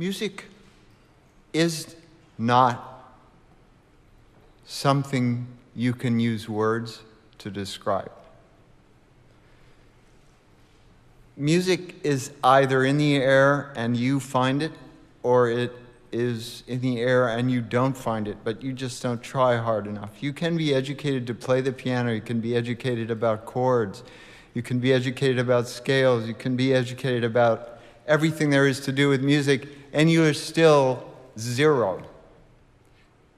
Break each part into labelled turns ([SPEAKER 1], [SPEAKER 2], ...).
[SPEAKER 1] Music is not something you can use words to describe. Music is either in the air and you find it, or it is in the air and you don't find it, but you just don't try hard enough. You can be educated to play the piano, you can be educated about chords, you can be educated about scales, you can be educated about everything there is to do with music, and you are still zero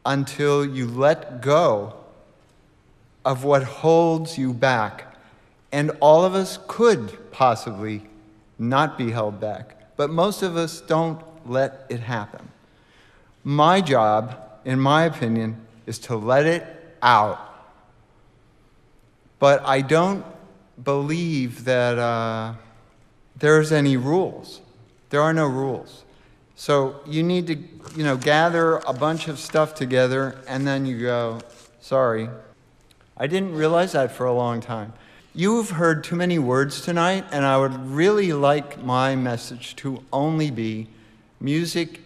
[SPEAKER 1] until you let go of what holds you back. And all of us could possibly not be held back, but most of us don't let it happen. My job, in my opinion, is to let it out. But I don't believe that there's any rules. There are no rules. So you need to, gather a bunch of stuff together, and then you go, sorry. I didn't realize that for a long time. You've heard too many words tonight, and I would really like my message to only be music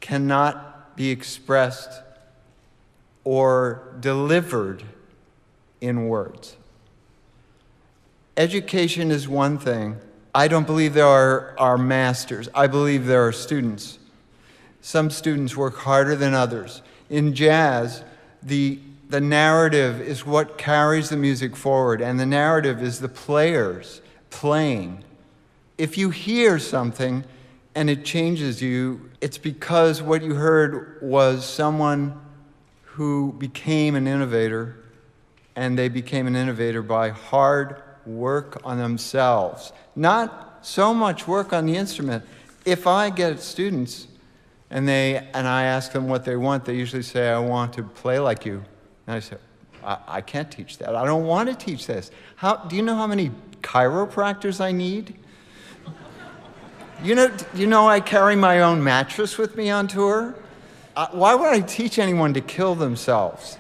[SPEAKER 1] cannot be expressed or delivered in words. Education is one thing. I don't believe there are masters. I believe there are students. Some students work harder than others. In jazz, the narrative is what carries the music forward, and the narrative is the players playing. If you hear something and it changes you, it's because what you heard was someone who became an innovator, and they became an innovator by hard work on themselves. Not so much work on the instrument. If I get students and I ask them what they want, they usually say, I want to play like you. And I say, I can't teach that. I don't want to teach this. Do you know how many chiropractors I need? You know I carry my own mattress with me on tour? Why would I teach anyone to kill themselves?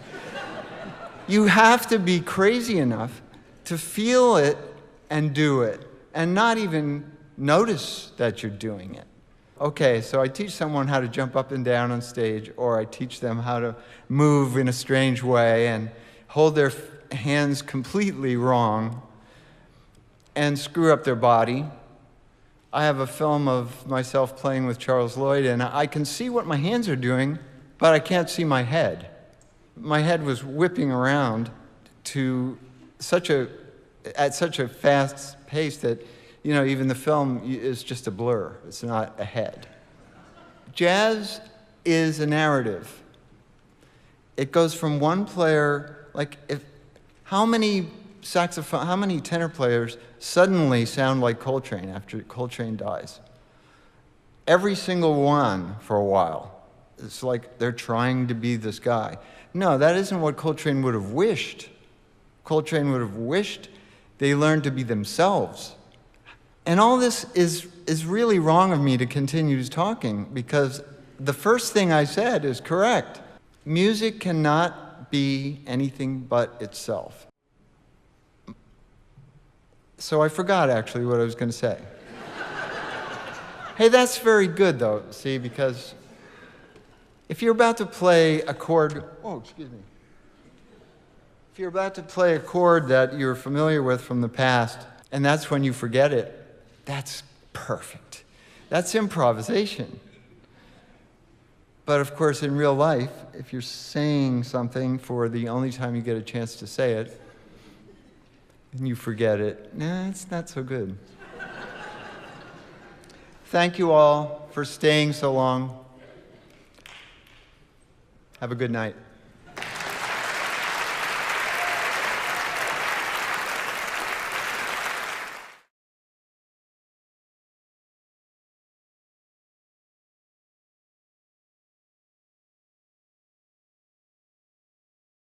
[SPEAKER 1] You have to be crazy enough to feel it and do it, and not even notice that you're doing it. Okay, so I teach someone how to jump up and down on stage, or I teach them how to move in a strange way and hold their hands completely wrong and screw up their body. I have a film of myself playing with Charles Lloyd, and I can see what my hands are doing, but I can't see my head. My head was whipping around at such a fast pace that even the film is just a blur. It's not a head. Jazz is a narrative. It goes from one player, how many tenor players suddenly sound like Coltrane after Coltrane dies? Every single one for a while. It's like they're trying to be this guy. No, that isn't what Coltrane would have wished. Coltrane would have wished they learned to be themselves. And all this is really wrong of me to continue talking, because the first thing I said is correct. Music cannot be anything but itself. So I forgot actually what I was going to say. Hey, that's very good though, see, because if you're about to play a chord, if you're about to play a chord that you're familiar with from the past, and that's when you forget it, that's perfect. That's improvisation. But of course, in real life, if you're saying something for the only time you get a chance to say it, and you forget it, it's not so good. Thank you all for staying so long. Have a good night.